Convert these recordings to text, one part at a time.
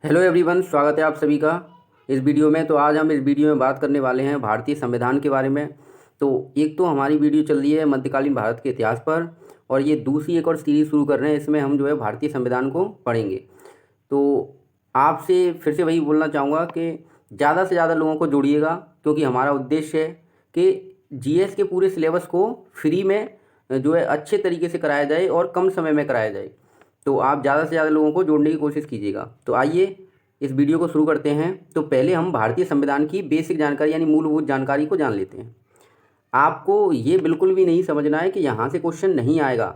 Hello everyone, स्वागत है आप सभी का इस वीडियो में। तो आज हम इस वीडियो में बात करने वाले हैं भारतीय संविधान के बारे में। तो एक तो हमारी वीडियो चल रही है मध्यकालीन भारत के इतिहास पर, और ये दूसरी एक और सीरीज़ शुरू कर रहे हैं। इसमें हम जो है भारतीय संविधान को पढ़ेंगे। तो आपसे फिर से वही बोलना चाहूँगा कि ज़्यादा से ज़्यादा लोगों को जोड़िएगा, क्योंकि हमारा उद्देश्य है कि जीएस के पूरे सिलेबस को फ्री में जो है अच्छे तरीके से कराया जाए और कम समय में कराया जाए। तो आप ज़्यादा से ज़्यादा लोगों को जोड़ने की कोशिश कीजिएगा। तो आइए इस वीडियो को शुरू करते हैं। तो पहले हम भारतीय संविधान की बेसिक जानकारी यानी मूलभूत जानकारी को जान लेते हैं। आपको ये बिल्कुल भी नहीं समझना है कि यहाँ से क्वेश्चन नहीं आएगा।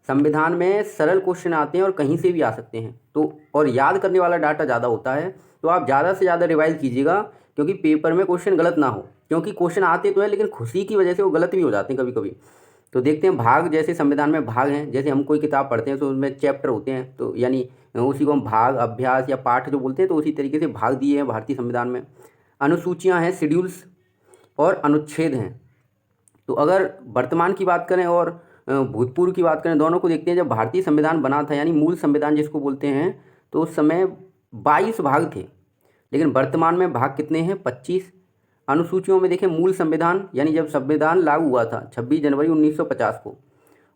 संविधान में सरल क्वेश्चन आते हैं और कहीं से भी आ सकते हैं। तो और याद करने वाला डाटा ज़्यादा होता है, तो आप ज़्यादा से ज़्यादा रिवाइज कीजिएगा, क्योंकि पेपर में क्वेश्चन गलत ना हो। क्योंकि क्वेश्चन आते तो है, लेकिन खुशी की वजह से वो गलत भी हो जाते हैं कभी कभी। तो देखते हैं भाग, जैसे संविधान में भाग हैं। जैसे हम कोई किताब पढ़ते हैं तो उसमें चैप्टर होते हैं, तो यानी उसी को हम भाग, अभ्यास या पाठ जो बोलते हैं, तो उसी तरीके से भाग दिए हैं भारतीय संविधान में। अनुसूचियां हैं, शेड्यूल्स, और अनुच्छेद हैं। तो अगर वर्तमान की बात करें और भूतपूर्व की बात करें, दोनों को देखते हैं। जब भारतीय संविधान बना था यानी मूल संविधान जिसको बोलते हैं, तो उस समय 22 भाग थे, लेकिन वर्तमान में भाग कितने हैं? 25। अनुसूचियों में देखें, मूल संविधान यानी जब संविधान लागू हुआ था 26 जनवरी 1950 को,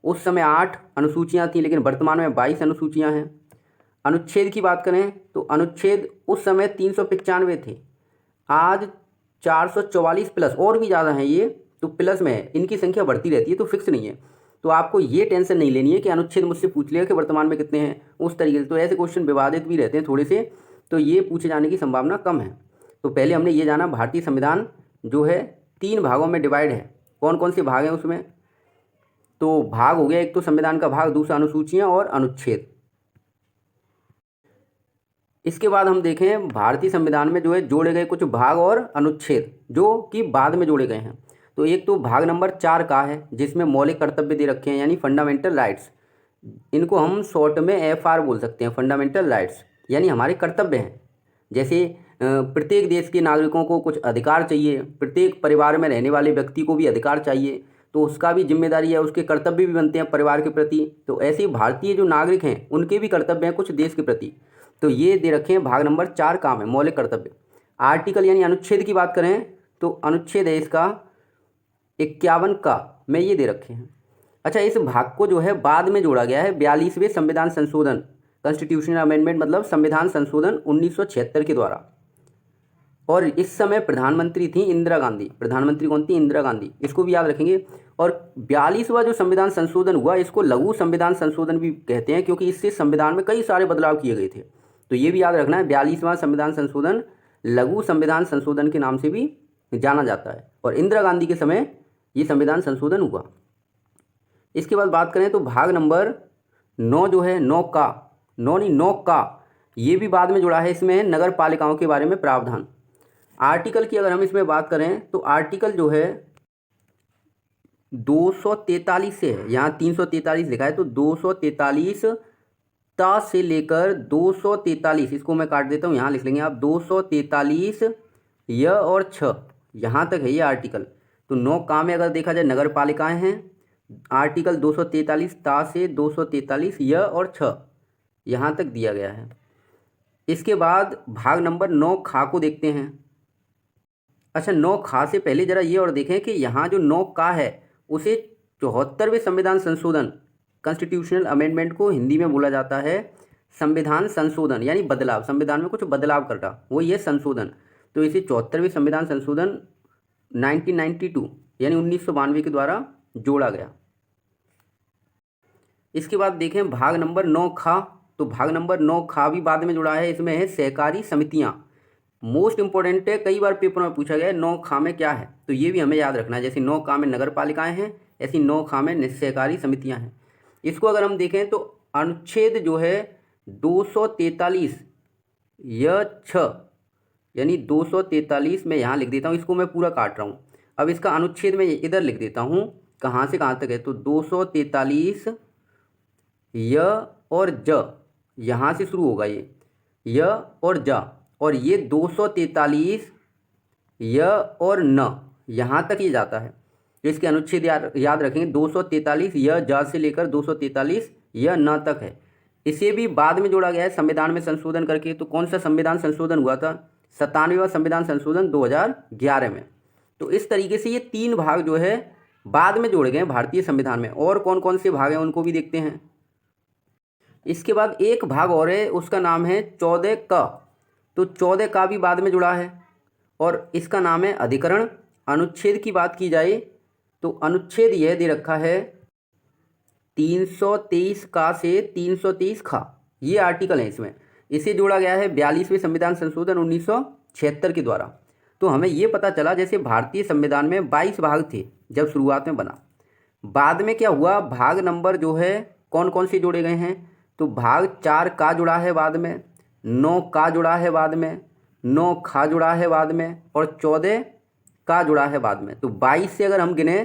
उस समय 8 अनुसूचियां थीं, लेकिन वर्तमान में 22 अनुसूचियां हैं। अनुच्छेद की बात करें तो अनुच्छेद उस समय 395 थे, आज 444 प्लस, और भी ज़्यादा हैं ये, तो प्लस में है। इनकी संख्या बढ़ती रहती है, तो फिक्स नहीं है। तो आपको ये टेंशन नहीं लेनी है कि अनुच्छेद मुझसे पूछ लिया कि वर्तमान में कितने हैं, उस तरीके से। तो ऐसे क्वेश्चन विवादित भी रहते हैं थोड़े से, तो ये पूछे जाने की संभावना कम है। तो पहले हमने ये जाना, भारतीय संविधान जो है 3 भागों में डिवाइड है। कौन कौन से भाग हैं उसमें? तो भाग हो गया, एक तो संविधान का भाग, दूसरा अनुसूचियाँ और अनुच्छेद। इसके बाद हम देखें भारतीय संविधान में जो है जोड़े गए कुछ भाग और अनुच्छेद जो कि बाद में जोड़े गए हैं। तो एक तो भाग नंबर 4 का है, जिसमें मौलिक कर्तव्य दे रखे हैं यानी फंडामेंटल राइट्स। इनको हम शॉर्ट में एफआर बोल सकते हैं, फंडामेंटल राइट्स, यानी हमारे कर्तव्य हैं। जैसे प्रत्येक देश के नागरिकों को कुछ अधिकार चाहिए, प्रत्येक परिवार में रहने वाले व्यक्ति को भी अधिकार चाहिए, तो उसका भी जिम्मेदारी है, उसके कर्तव्य भी बनते हैं परिवार के प्रति। तो ऐसे ही भारतीय जो नागरिक हैं उनके भी कर्तव्य हैं कुछ देश के प्रति। तो ये दे रखे हैं, भाग नंबर 4 काम है, मौलिक कर्तव्य। आर्टिकल यानी अनुच्छेद की बात करें तो अनुच्छेद है इसका 51 का, में ये दे रखे हैं। अच्छा, इस भाग को जो है बाद में जोड़ा गया है 42वें संविधान संशोधन, कॉन्स्टिट्यूशनल अमेंडमेंट, मतलब संविधान संशोधन 1976 के द्वारा। और इस समय प्रधानमंत्री थी इंदिरा गांधी। प्रधानमंत्री कौन थी? इंदिरा गांधी। इसको भी याद रखेंगे। और 42वां जो संविधान संशोधन हुआ, इसको लघु संविधान संशोधन भी कहते हैं, क्योंकि इससे संविधान में कई सारे बदलाव किए गए थे। तो ये भी याद रखना है, 42वां संविधान संशोधन लघु संविधान संशोधन के नाम से भी जाना जाता है। और इंदिरा गांधी के समय ये संविधान संशोधन हुआ। इसके बाद बात करें तो भाग नंबर 9 जो है, 9 का, 9 नहीं 9 का, ये भी बाद में जुड़ा है। इसमें है नगर पालिकाओं के बारे में प्रावधान। आर्टिकल की अगर हम इसमें बात करें तो आर्टिकल जो है 243 से है, यहाँ 343 लिखा है, तो 243 ता से लेकर 243, इसको मैं काट देता हूँ, यहाँ लिख लेंगे आप 243 य और छ, यहाँ तक है ये आर्टिकल। तो 9 का में अगर देखा जाए नगर पालिकाएँ हैं, आर्टिकल 243 ता से 243 य और छ, यहाँ तक दिया गया है। इसके बाद भाग नंबर 9 खा को देखते हैं। अच्छा, 9 खा से पहले जरा ये और देखें कि यहाँ जो 9 का है उसे 74वें संविधान संशोधन, कॉन्स्टिट्यूशनल अमेंडमेंट को हिंदी में बोला जाता है संविधान संशोधन, यानी बदलाव, संविधान में कुछ बदलाव करना, वो ये संशोधन। तो इसे 74वें संविधान संशोधन 1992 यानी 1992 के द्वारा जोड़ा गया। इसके बाद देखें भाग नंबर 9 खा। तो भाग नंबर 9 खा भी बाद में जुड़ा है। इसमें है सहकारी समितियाँ, मोस्ट इंपॉर्टेंट है, कई बार पेपर में पूछा गया है 9 खा में क्या है, तो ये भी हमें याद रखना है। जैसे 9 खा में नगर पालिकाएँ हैं, ऐसी 9 खा में सहकारी समितियाँ हैं। इसको अगर हम देखें तो अनुच्छेद जो है 243 य छ, यानी 243 में यहाँ लिख देता हूँ, इसको मैं पूरा काट रहा हूँ। अब इसका अनुच्छेद में इधर लिख देता हूँ, कहाँ से कहाँ तक है, तो 243 य और ज, यहाँ से शुरू होगा ये य और ज, और ये 243 य और न, यहाँ तक ये जाता है। तो इसके अनुच्छेद याद रखेंगे, 243 य ज से लेकर 243 य न तक है। इसे भी बाद में जोड़ा गया है संविधान में संशोधन करके। तो कौन सा संविधान संशोधन हुआ था? 97वां संविधान संशोधन 2011 में। तो इस तरीके से ये 3 भाग जो है बाद में जोड़े गए हैं भारतीय संविधान में। और कौन कौन से भाग हैं उनको भी देखते हैं। इसके बाद एक भाग और है, उसका नाम है 14 का। तो 14 का भी बाद में जुड़ा है और इसका नाम है अधिकरण। अनुच्छेद की बात की जाए तो अनुच्छेद यह दे रखा है 323 का से 323 खा, ये आर्टिकल है इसमें। इसे जोड़ा गया है 42वें संविधान संशोधन 1976 के द्वारा। तो हमें ये पता चला जैसे भारतीय संविधान में 22 भाग थे जब शुरुआत में बना, बाद में क्या हुआ, भाग नंबर जो है कौन कौन से जोड़े गए हैं? तो भाग 4 का जुड़ा है बाद में, 9 का जुड़ा है बाद में, 9 खा जुड़ा है बाद में और 14 का जुड़ा है बाद में। तो 22 से अगर हम गिने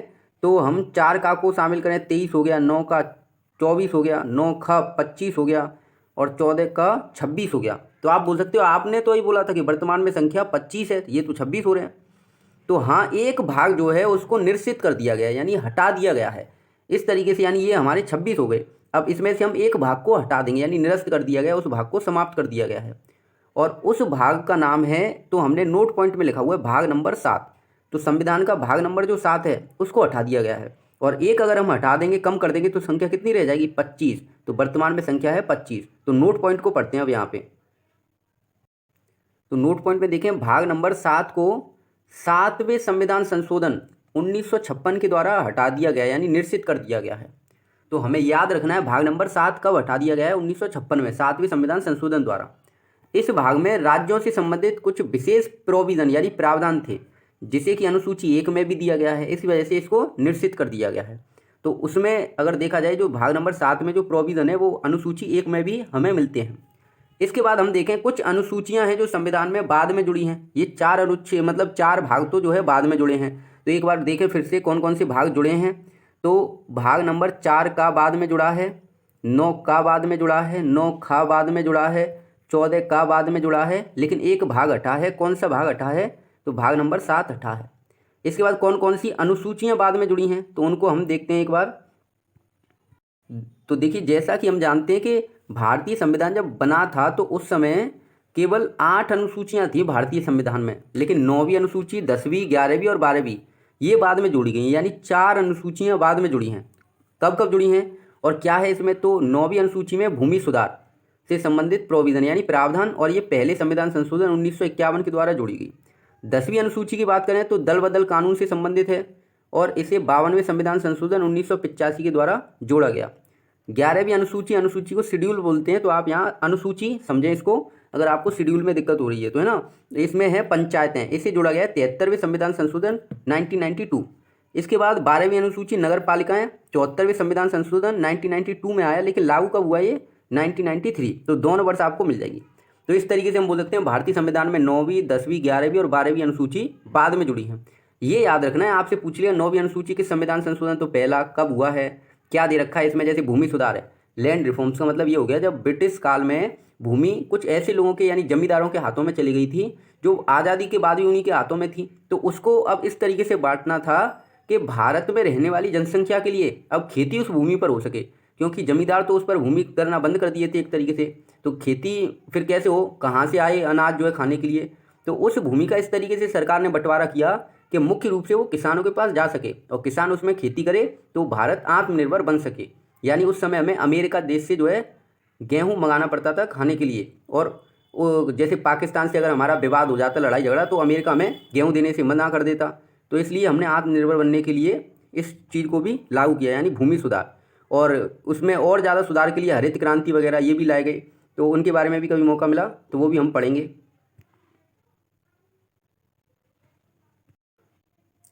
तो हम 4 का को शामिल करें 23 हो गया, 9 का 24 हो गया, 9 खा 25 हो गया और 14 का 26 हो गया। तो आप बोल सकते हो आपने तो ये बोला था कि वर्तमान में संख्या 25 है, ये तो 26 हो रहे हैं। तो हाँ, एक भाग जो है उसको निरसित कर दिया गया है, यानी हटा दिया गया है इस तरीके से, यानी ये हमारे 26 हो गए। अब इसमें से हम एक भाग को हटा देंगे, यानी निरस्त कर दिया गया, उस भाग को समाप्त कर दिया गया है और उस भाग का नाम है, तो हमने नोट पॉइंट में लिखा हुआ है भाग नंबर 7। तो संविधान का भाग नंबर जो 7 है उसको हटा दिया गया है और एक अगर हम हटा देंगे, कम कर देंगे तो संख्या कितनी रह जाएगी? 25। तो वर्तमान में संख्या है 25। तो नोट पॉइंट को पढ़ते हैं अब यहाँ पे। तो नोट पॉइंट में देखें भाग नंबर 7 को 7वें संविधान संशोधन 1956 के द्वारा हटा दिया गया, यानी निरसित कर दिया गया है। तो हमें याद रखना है भाग नंबर 7 कब हटा दिया गया है? 1956 में 7वें संविधान संशोधन द्वारा। इस भाग में राज्यों से संबंधित कुछ विशेष प्रोविजन यानी प्रावधान थे, जिसे कि अनुसूची 1 में भी दिया गया है, इस वजह से इसको निरसित कर दिया गया है। तो उसमें अगर देखा जाए जो भाग नंबर 7 में जो प्रोविजन है वो अनुसूची 1 में भी हमें मिलते हैं। इसके बाद हम देखें कुछ अनुसूचियां हैं जो संविधान में बाद में जुड़ी हैं। ये 4 अनुच्छेद मतलब 4 भाग तो जो है बाद में जुड़े हैं। तो एक बार देखें फिर से कौन कौन से भाग जुड़े हैं। तो भाग नंबर 4 का बाद में जुड़ा है, 9 का बाद में जुड़ा है, 9 खा बाद में जुड़ा है, 14 का बाद में जुड़ा है, लेकिन एक भाग हटा है। कौन सा भाग हटा है? तो भाग नंबर 7 हटा है। इसके बाद कौन कौन सी अनुसूचियां बाद में जुड़ी हैं तो उनको हम देखते हैं एक बार। तो देखिए, जैसा कि हम जानते हैं कि भारतीय संविधान जब बना था तो उस समय केवल 8 अनुसूचियां थी भारतीय संविधान में, लेकिन 9वीं अनुसूची, 10वीं, 11वीं और 12वीं ये बाद में जोड़ी गई, यानी 4 अनुसूचियां बाद में जुड़ी हैं। कब कब जुड़ी हैं और क्या है इसमें? तो 9वीं अनुसूची में भूमि सुधार से संबंधित प्रोविजन यानी प्रावधान, और ये पहले संविधान संशोधन 1951 के द्वारा जोड़ी गई। 10वीं अनुसूची की बात करें तो दल बदल कानून से संबंधित है और इसे 52वें संविधान संशोधन 1985 के द्वारा जोड़ा गया। 11वीं अनुसूची को शेड्यूल बोलते हैं, तो आप यहाँ अनुसूची समझें इसको, अगर आपको शेड्यूल में दिक्कत हो रही है तो, है ना। इसमें है पंचायतें, इसे जोड़ा गया है 73वें संविधान संशोधन 1992। इसके बाद 12वीं अनुसूची नगर पालिकाएं, 74वें संविधान संशोधन 1992 में आया, लेकिन लागू कब हुआ ये? 1993। तो दोनों वर्ष आपको मिल जाएगी। तो इस तरीके से हम बोल सकते हैं भारतीय संविधान में 9वीं, 10वीं, 11वीं और 12वीं अनुसूची बाद में जुड़ी हैं। ये याद रखना है। आपसे पूछ लिया 9वीं अनुसूची के संविधान संशोधन तो पहला कब हुआ है, क्या दे रखा है इसमें? जैसे भूमि सुधार है, लैंड रिफॉर्म्स का मतलब ये हो गया जब ब्रिटिश काल में भूमि कुछ ऐसे लोगों के यानी जमींदारों के हाथों में चली गई थी जो आज़ादी के बाद भी उन्हीं के हाथों में थी। तो उसको अब इस तरीके से बांटना था कि भारत में रहने वाली जनसंख्या के लिए अब खेती उस भूमि पर हो सके, क्योंकि जमींदार तो उस पर भूमि करना बंद कर दिए थे एक तरीके से। तो खेती फिर कैसे हो, कहाँ से आए अनाज जो है खाने के लिए? तो उस भूमि का इस तरीके से सरकार ने बंटवारा किया कि मुख्य रूप से वो किसानों के पास जा सके और किसान उसमें खेती करे तो भारत आत्मनिर्भर बन सके। यानी उस समय हमें अमेरिका देश से जो है गेहूं मंगाना पड़ता था खाने के लिए, और जैसे पाकिस्तान से अगर हमारा विवाद हो जाता, लड़ाई झगड़ा, तो अमेरिका हमें गेहूं देने से मना कर देता। तो इसलिए हमने आत्मनिर्भर बनने के लिए इस चीज़ को भी लागू किया, यानी भूमि सुधार। और उसमें और ज़्यादा सुधार के लिए हरित क्रांति वगैरह ये भी लाए गए, तो उनके बारे में भी कभी मौका मिला तो वो भी हम पढ़ेंगे।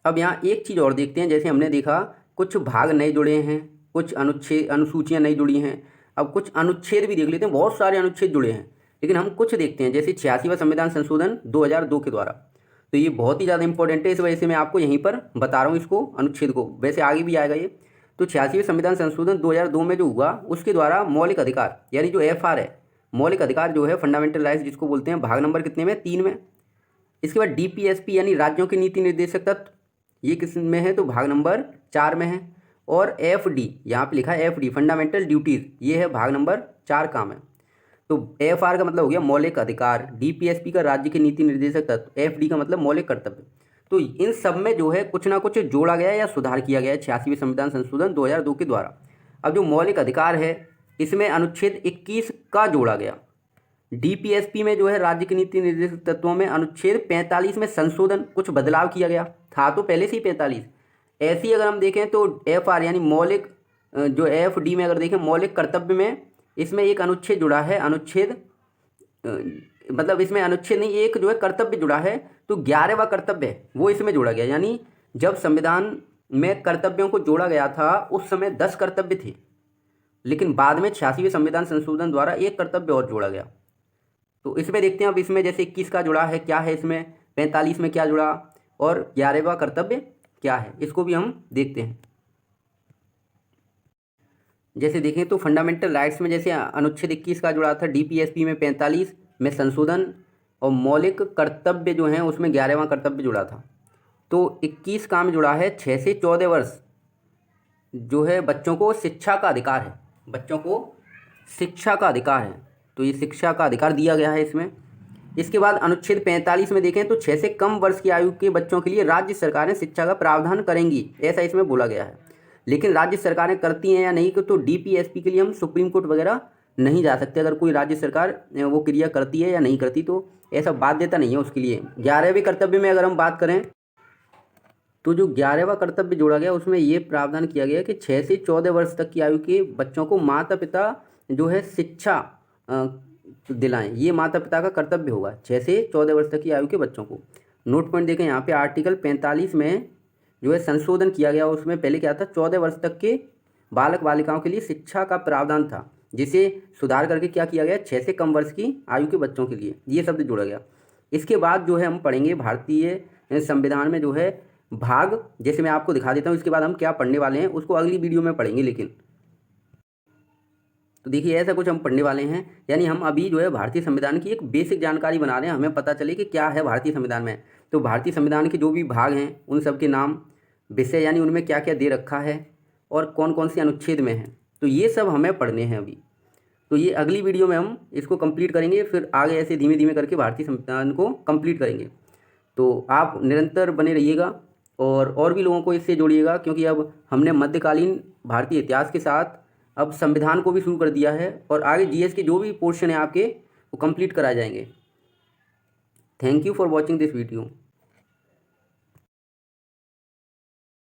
अब यहाँ एक चीज़ और देखते हैं। जैसे हमने देखा कुछ भाग नए जुड़े हैं, कुछ अनुसूचियाँ नई जुड़ी हैं। अब कुछ अनुच्छेद भी देख लेते हैं। बहुत सारे अनुच्छेद जुड़े हैं, लेकिन हम कुछ देखते हैं। जैसे 86वां संविधान संशोधन 2002 के द्वारा, तो ये बहुत ही ज़्यादा इंपॉर्टेंट है, इस वजह से मैं आपको यहीं पर बता रहा हूँ इसको, अनुच्छेद को। वैसे आगे भी आएगा ये। तो 86वें संविधान संशोधन 2002 में जो हुआ उसके द्वारा मौलिक अधिकार यानी जो FR है, मौलिक अधिकार जो है फंडामेंटल राइट्स जिसको बोलते हैं, भाग नंबर कितने में? 3 में। इसके बाद DPSP यानी राज्यों के नीति निर्देशक तत्व, ये किस में है? तो भाग नंबर 4 में है। और FD, यहाँ पे लिखा है FD फंडामेंटल ड्यूटीज़, ये है भाग नंबर 4 काम है। तो FR का मतलब हो गया मौलिक अधिकार, DPSP का राज्य के नीति निर्देशक तत्व, FD का मतलब मौलिक कर्तव्य। तो इन सब में जो है कुछ ना कुछ जोड़ा गया या सुधार किया गया है 86वें संविधान संशोधन 2002 के द्वारा। अब जो मौलिक अधिकार है इसमें अनुच्छेद 21 का जोड़ा गया। DPSP में जो है राज्य की नीति निर्देशक तत्वों में अनुच्छेद 45 में संशोधन, कुछ बदलाव किया गया, था तो पहले से ही 45। ऐसे ही अगर हम देखें तो FR यानी मौलिक, जो FD में अगर देखें मौलिक कर्तव्य में, इसमें एक अनुच्छेद जुड़ा है, अनुच्छेद मतलब इसमें अनुच्छेद नहीं, एक जो है कर्तव्य जुड़ा है, तो 11वां कर्तव्य है वो इसमें जोड़ा गया। यानी जब संविधान में कर्तव्यों को जोड़ा गया था उस समय 10 कर्तव्य थे, लेकिन बाद में 86वें संविधान संशोधन द्वारा एक कर्तव्य और जोड़ा गया। तो इसमें देखते हैं अब इसमें जैसे 21 का जुड़ा है क्या है, इसमें 45 में क्या जुड़ा और 11वां कर्तव्य क्या है, इसको भी हम देखते हैं। जैसे देखें तो फंडामेंटल राइट्स में जैसे अनुच्छेद 21 का जुड़ा था, DPSP में 45 में संशोधन, और मौलिक कर्तव्य जो हैं उसमें 11वां कर्तव्य जुड़ा था। तो 21 का में जुड़ा है 6 से 14 वर्ष जो है बच्चों को शिक्षा का अधिकार है, बच्चों को शिक्षा का अधिकार है, तो ये शिक्षा का अधिकार दिया गया है इसमें। इसके बाद अनुच्छेद 45 में देखें तो 6 से कम वर्ष की आयु के बच्चों के लिए राज्य सरकारें शिक्षा का प्रावधान करेंगी, ऐसा इसमें बोला गया है। लेकिन राज्य सरकारें करती हैं या नहीं, तो DPSP के लिए हम सुप्रीम कोर्ट वगैरह नहीं जा सकते। अगर कोई राज्य सरकार वो क्रिया करती है या नहीं करती तो ऐसा बाध्यता नहीं है उसके लिए। 11वें कर्तव्य में अगर हम बात करें तो जो 11वां कर्तव्य जोड़ा गया उसमें ये प्रावधान किया गया कि 6 से 14 वर्ष तक की आयु के बच्चों को माता पिता जो है शिक्षा दिलाएं, ये माता पिता का कर्तव्य होगा 6 से 14 वर्ष तक की आयु के बच्चों को। नोट पॉइंट देखें यहाँ पे आर्टिकल 45 में जो है संशोधन किया गया, उसमें पहले क्या था 14 वर्ष तक के बालक बालिकाओं के लिए शिक्षा का प्रावधान था, जिसे सुधार करके क्या किया गया 6 से कम वर्ष की आयु के बच्चों के लिए, ये शब्द जोड़ा गया। इसके बाद जो है हम पढ़ेंगे भारतीय संविधान में जो है भाग, जैसे मैं आपको दिखा देता हूँ इसके बाद हम क्या पढ़ने वाले हैं उसको अगली वीडियो में पढ़ेंगे। लेकिन तो देखिए ऐसा कुछ हम पढ़ने वाले हैं, यानी हम अभी जो है भारतीय संविधान की एक बेसिक जानकारी बना रहे हैं, हमें पता चले कि क्या है भारतीय संविधान में। तो भारतीय संविधान के जो भी भाग हैं उन सब के नाम, विषय यानी उनमें क्या क्या दे रखा है और कौन कौन से अनुच्छेद में है, तो ये सब हमें पढ़ने हैं अभी। तो ये अगली वीडियो में हम इसको कंप्लीट करेंगे, फिर आगे ऐसे धीमे धीमे करके भारतीय संविधान को कंप्लीट करेंगे। तो आप निरंतर बने रहिएगा और भी लोगों को इससे जोड़िएगा, क्योंकि अब हमने मध्यकालीन भारतीय इतिहास के साथ अब संविधान को भी शुरू कर दिया है और आगे GS के जो भी पोर्शन है आपके वो कंप्लीट कराए जाएंगे। Thank you for watching this video.